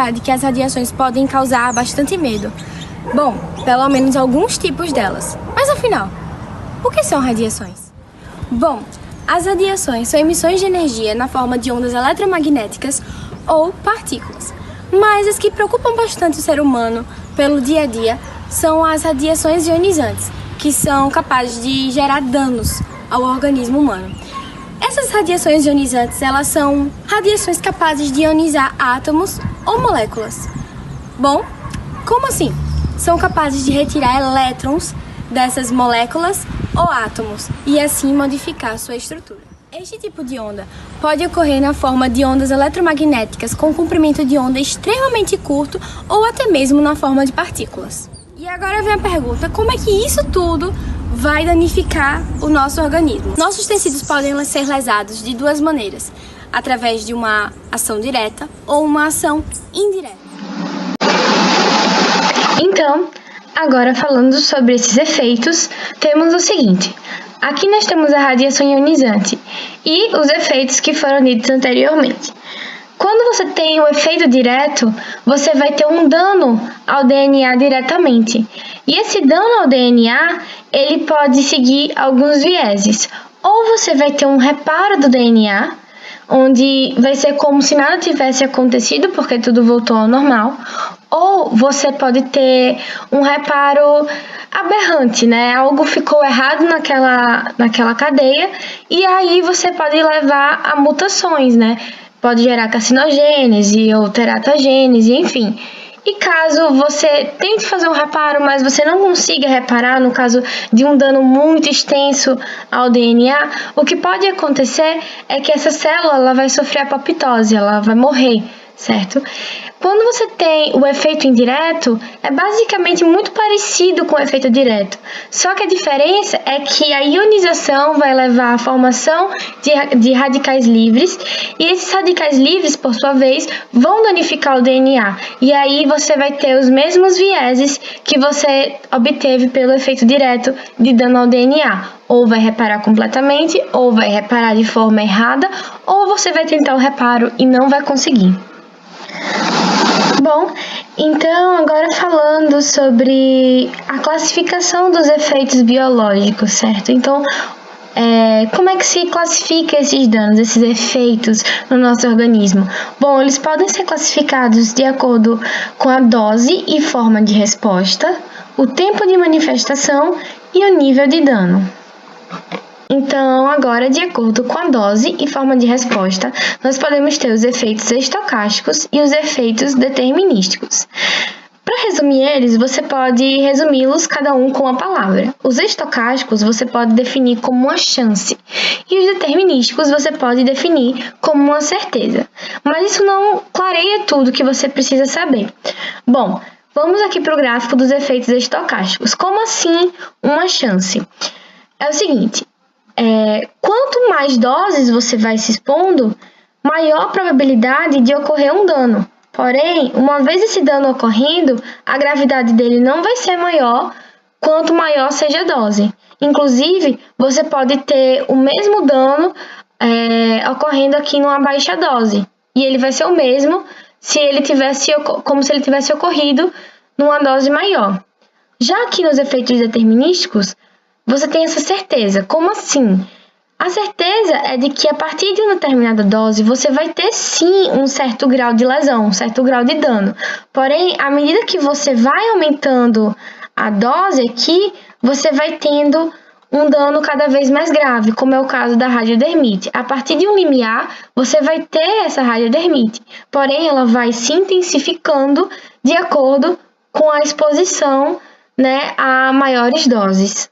verdade que as radiações podem causar bastante medo. Bom, pelo menos alguns tipos delas. Mas afinal, o que são radiações? Bom, as radiações são emissões de energia na forma de ondas eletromagnéticas ou partículas. Mas as que preocupam bastante o ser humano pelo dia a dia são as radiações ionizantes, que são capazes de gerar danos ao organismo humano. Essas radiações ionizantes, elas são radiações capazes de ionizar átomos ou moléculas. Bom, como assim? São capazes de retirar elétrons dessas moléculas ou átomos e assim modificar sua estrutura. Este tipo de onda pode ocorrer na forma de ondas eletromagnéticas com comprimento de onda extremamente curto ou até mesmo na forma de partículas. E agora vem a pergunta, como é que isso tudo vai danificar o nosso organismo? Nossos tecidos podem ser lesados de duas maneiras, através de uma ação direta ou uma ação indireta. Então, agora falando sobre esses efeitos, temos o seguinte. Aqui nós temos a radiação ionizante e os efeitos que foram ditos anteriormente. Quando você tem o efeito direto, você vai ter um dano ao DNA diretamente. E esse dano ao DNA, ele pode seguir alguns vieses. Ou você vai ter um reparo do DNA, onde vai ser como se nada tivesse acontecido, porque tudo voltou ao normal. Ou você pode ter um reparo aberrante, né? Algo ficou errado naquela cadeia e aí você pode levar a mutações, né? Pode gerar carcinogênese ou teratogênese, enfim. E caso você tente fazer um reparo, mas você não consiga reparar, no caso de um dano muito extenso ao DNA, o que pode acontecer é que essa célula ela vai sofrer apoptose, ela vai morrer, certo? Quando você tem o efeito indireto, é basicamente muito parecido com o efeito direto. Só que a diferença é que a ionização vai levar à formação de radicais livres, e esses radicais livres, por sua vez, vão danificar o DNA. E aí você vai ter os mesmos vieses que você obteve pelo efeito direto de dano ao DNA. Ou vai reparar completamente, ou vai reparar de forma errada, ou você vai tentar o reparo e não vai conseguir. Bom, então agora falando sobre a classificação dos efeitos biológicos, certo? Então, como é que se classifica esses danos, esses efeitos no nosso organismo? Bom, eles podem ser classificados de acordo com a dose e forma de resposta, o tempo de manifestação e o nível de dano. Então, agora, de acordo com a dose e forma de resposta, nós podemos ter os efeitos estocásticos e os efeitos determinísticos. Para resumir eles, você pode resumi-los cada um com uma palavra. Os estocásticos você pode definir como uma chance e os determinísticos você pode definir como uma certeza. Mas isso não clareia tudo que você precisa saber. Bom, vamos aqui para o gráfico dos efeitos estocásticos. Como assim uma chance? É o seguinte, quanto mais doses você vai se expondo, maior a probabilidade de ocorrer um dano. Porém, uma vez esse dano ocorrendo, a gravidade dele não vai ser maior quanto maior seja a dose. Inclusive, você pode ter o mesmo dano ocorrendo aqui numa baixa dose. E ele vai ser o mesmo como se ele tivesse ocorrido numa dose maior. Já aqui nos efeitos determinísticos, você tem essa certeza. Como assim? A certeza é de que a partir de uma determinada dose, você vai ter sim um certo grau de lesão, um certo grau de dano. Porém, à medida que você vai aumentando a dose aqui, você vai tendo um dano cada vez mais grave, como é o caso da radiodermite. A partir de um limiar, você vai ter essa radiodermite. Porém, ela vai se intensificando de acordo com a exposição, a maiores doses.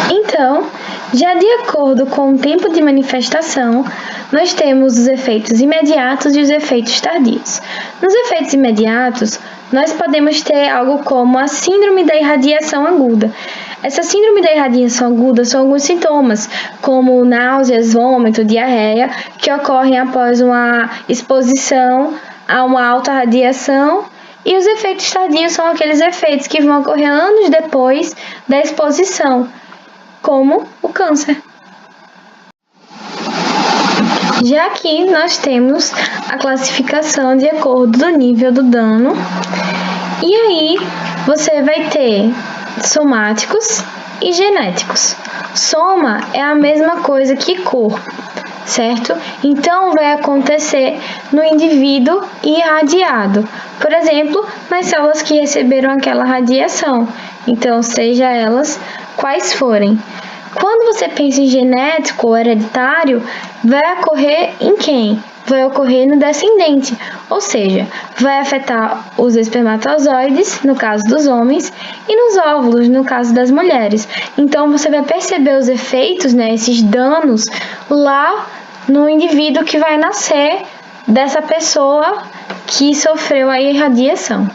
Então, já de acordo com o tempo de manifestação, nós temos os efeitos imediatos e os efeitos tardios. Nos efeitos imediatos, nós podemos ter algo como a síndrome da irradiação aguda. Essa síndrome da irradiação aguda são alguns sintomas, como náuseas, vômito, diarreia, que ocorrem após uma exposição a uma alta radiação. E os efeitos tardios são aqueles efeitos que vão ocorrer anos depois da exposição, como o câncer. Já que nós temos a classificação de acordo do nível do dano, e aí você vai ter somáticos e genéticos. Soma é a mesma coisa que corpo, certo? Então vai acontecer no indivíduo irradiado. Por exemplo, nas células que receberam aquela radiação. Então, seja elas quais forem. Quando você pensa em genético ou hereditário, vai ocorrer em quem? Vai ocorrer no descendente, ou seja, vai afetar os espermatozoides, no caso dos homens, e nos óvulos, no caso das mulheres. Então, você vai perceber os efeitos, esses danos, lá no indivíduo que vai nascer dessa pessoa que sofreu a irradiação.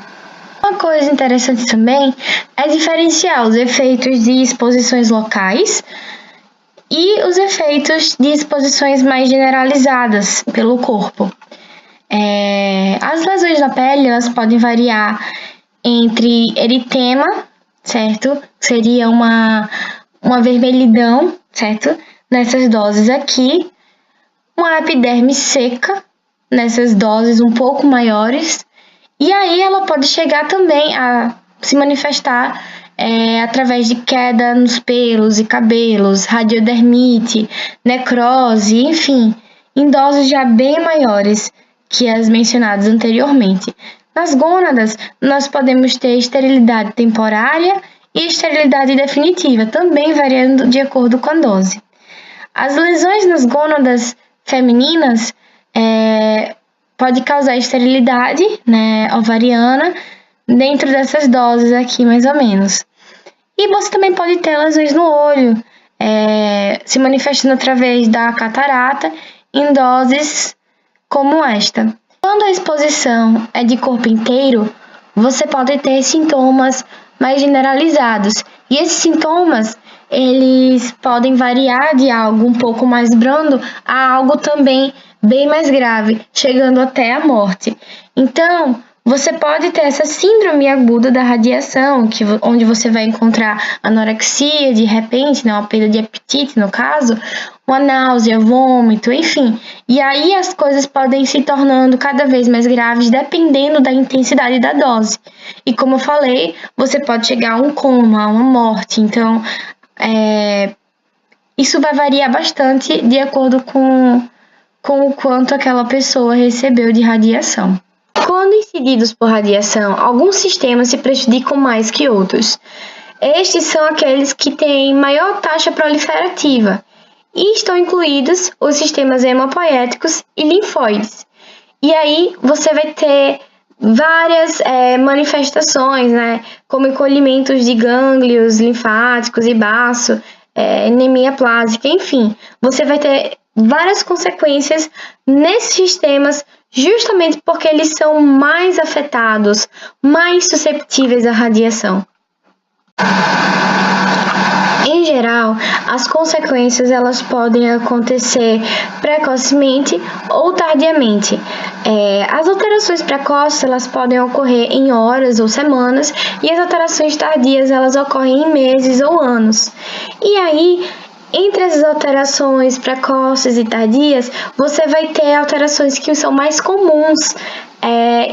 Uma coisa interessante também é diferenciar os efeitos de exposições locais e os efeitos de exposições mais generalizadas pelo corpo. As lesões na pele elas podem variar entre eritema, certo? Seria uma vermelhidão, certo? Nessas doses aqui, uma epiderme seca, nessas doses um pouco maiores, e aí ela pode chegar também a se manifestar através de queda nos pelos e cabelos, radiodermite, necrose, enfim, em doses já bem maiores que as mencionadas anteriormente. Nas gônadas, nós podemos ter esterilidade temporária e esterilidade definitiva, também variando de acordo com a dose. As lesões nas gônadas femininas pode causar esterilidade, ovariana, dentro dessas doses aqui, mais ou menos. E você também pode ter lesões no olho, se manifestando através da catarata, em doses como esta. Quando a exposição é de corpo inteiro, você pode ter sintomas mais generalizados. E esses sintomas, eles podem variar de algo um pouco mais brando a algo também bem mais grave, chegando até a morte. Então, você pode ter essa síndrome aguda da radiação, onde você vai encontrar anorexia, de repente, uma perda de apetite, no caso, uma náusea, vômito, enfim. E aí as coisas podem se tornando cada vez mais graves, dependendo da intensidade da dose. E como eu falei, você pode chegar a um coma, a uma morte. Então, isso vai variar bastante de acordo com o quanto aquela pessoa recebeu de radiação. Quando incididos por radiação, alguns sistemas se prejudicam mais que outros. Estes são aqueles que têm maior taxa proliferativa e estão incluídos os sistemas hemopoéticos e linfóides. E aí você vai ter várias manifestações, como encolhimentos de gânglios linfáticos e baço, anemia plásica, enfim. Você vai ter várias consequências nesses sistemas justamente porque eles são mais afetados, mais susceptíveis à radiação. Em geral, as consequências elas podem acontecer precocemente ou tardiamente. As alterações precoces elas podem ocorrer em horas ou semanas e as alterações tardias elas ocorrem em meses ou anos. E aí, entre essas alterações precoces e tardias, você vai ter alterações que são mais comuns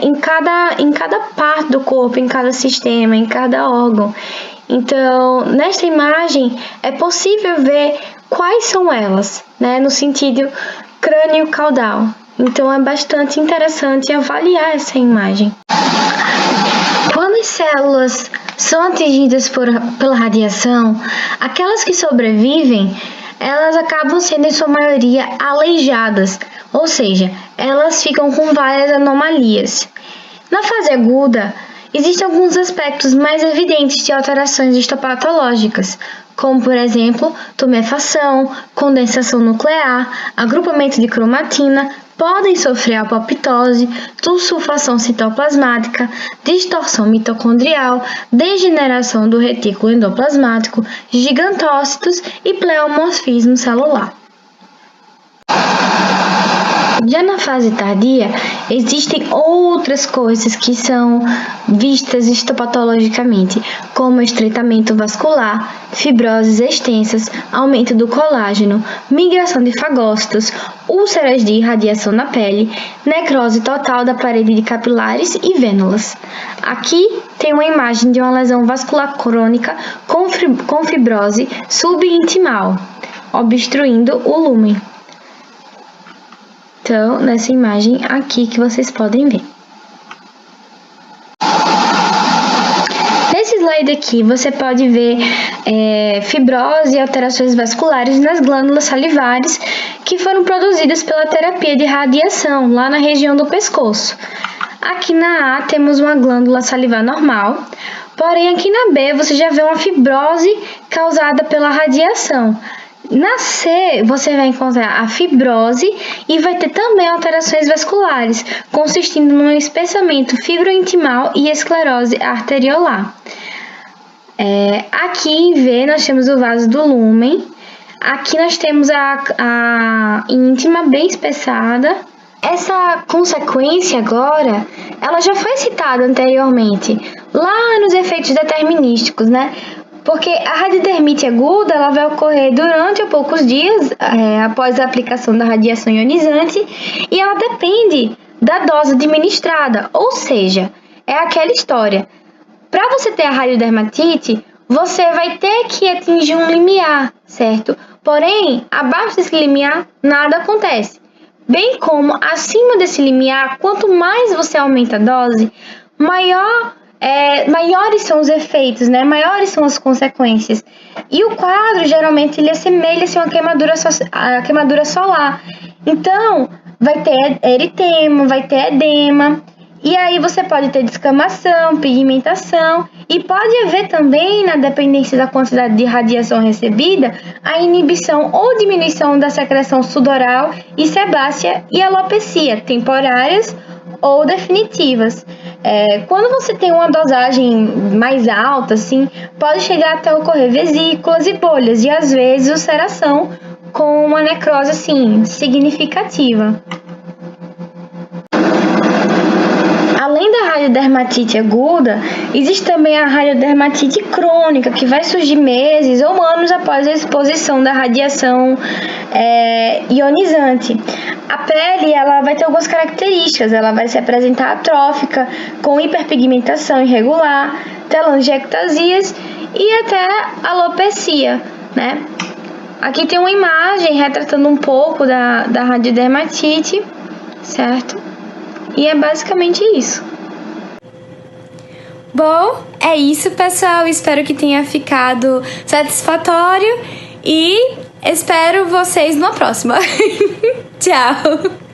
em cada parte do corpo, em cada sistema, em cada órgão. Então, nesta imagem, é possível ver quais são elas, no sentido crânio-caudal. Então, é bastante interessante avaliar essa imagem. Quando as células são atingidas pela radiação, aquelas que sobrevivem, elas acabam sendo em sua maioria aleijadas, ou seja, elas ficam com várias anomalias. Na fase aguda, existem alguns aspectos mais evidentes de alterações histopatológicas, como, por exemplo, tumefação, condensação nuclear, agrupamento de cromatina, podem sofrer apoptose, sulfação citoplasmática, distorção mitocondrial, degeneração do retículo endoplasmático, gigantócitos e pleomorfismo celular. Já na fase tardia, existem outras coisas que são vistas histopatologicamente, como estreitamento vascular, fibroses extensas, aumento do colágeno, migração de fagócitos, úlceras de irradiação na pele, necrose total da parede de capilares e vênulas. Aqui tem uma imagem de uma lesão vascular crônica com fibrose subintimal, obstruindo o lúmen. Então, nessa imagem aqui que vocês podem ver. Nesse slide aqui, você pode ver fibrose e alterações vasculares nas glândulas salivares que foram produzidas pela terapia de radiação, lá na região do pescoço. Aqui na A temos uma glândula salivar normal, porém aqui na B você já vê uma fibrose causada pela radiação. Na C, você vai encontrar a fibrose e vai ter também alterações vasculares, consistindo num espessamento fibrointimal e esclerose arteriolar. Aqui em V, nós temos o vaso do lúmen. Aqui nós temos a íntima bem espessada. Essa consequência agora, ela já foi citada anteriormente, lá nos efeitos determinísticos, né? Porque a radiodermite aguda ela vai ocorrer durante ou poucos dias após a aplicação da radiação ionizante e ela depende da dose administrada, ou seja, é aquela história. Para você ter a radiodermatite, você vai ter que atingir um limiar, certo? Porém, abaixo desse limiar, nada acontece. Bem como acima desse limiar, quanto mais você aumenta a dose, maiores são os efeitos, né? Maiores são as consequências. E o quadro, geralmente, ele assemelha-se a uma queimadura solar. Então, vai ter eritema, vai ter edema. E aí você pode ter descamação, pigmentação. E pode haver também, na dependência da quantidade de radiação recebida, a inibição ou diminuição da secreção sudoral e sebácea e alopecia, temporárias ou definitivas. Quando você tem uma dosagem mais alta, assim, pode chegar até ocorrer vesículas e bolhas e às vezes ulceração com uma necrose assim, significativa. Além da radiodermatite aguda, existe também a radiodermatite crônica, que vai surgir meses ou anos após a exposição da radiação ionizante. A pele ela vai ter algumas características, ela vai se apresentar atrófica, com hiperpigmentação irregular, telangiectasias e até alopecia, né? Aqui tem uma imagem retratando um pouco da radiodermatite, certo? E é basicamente isso. Bom, é isso, pessoal. Espero que tenha ficado satisfatório e espero vocês numa próxima. Tchau!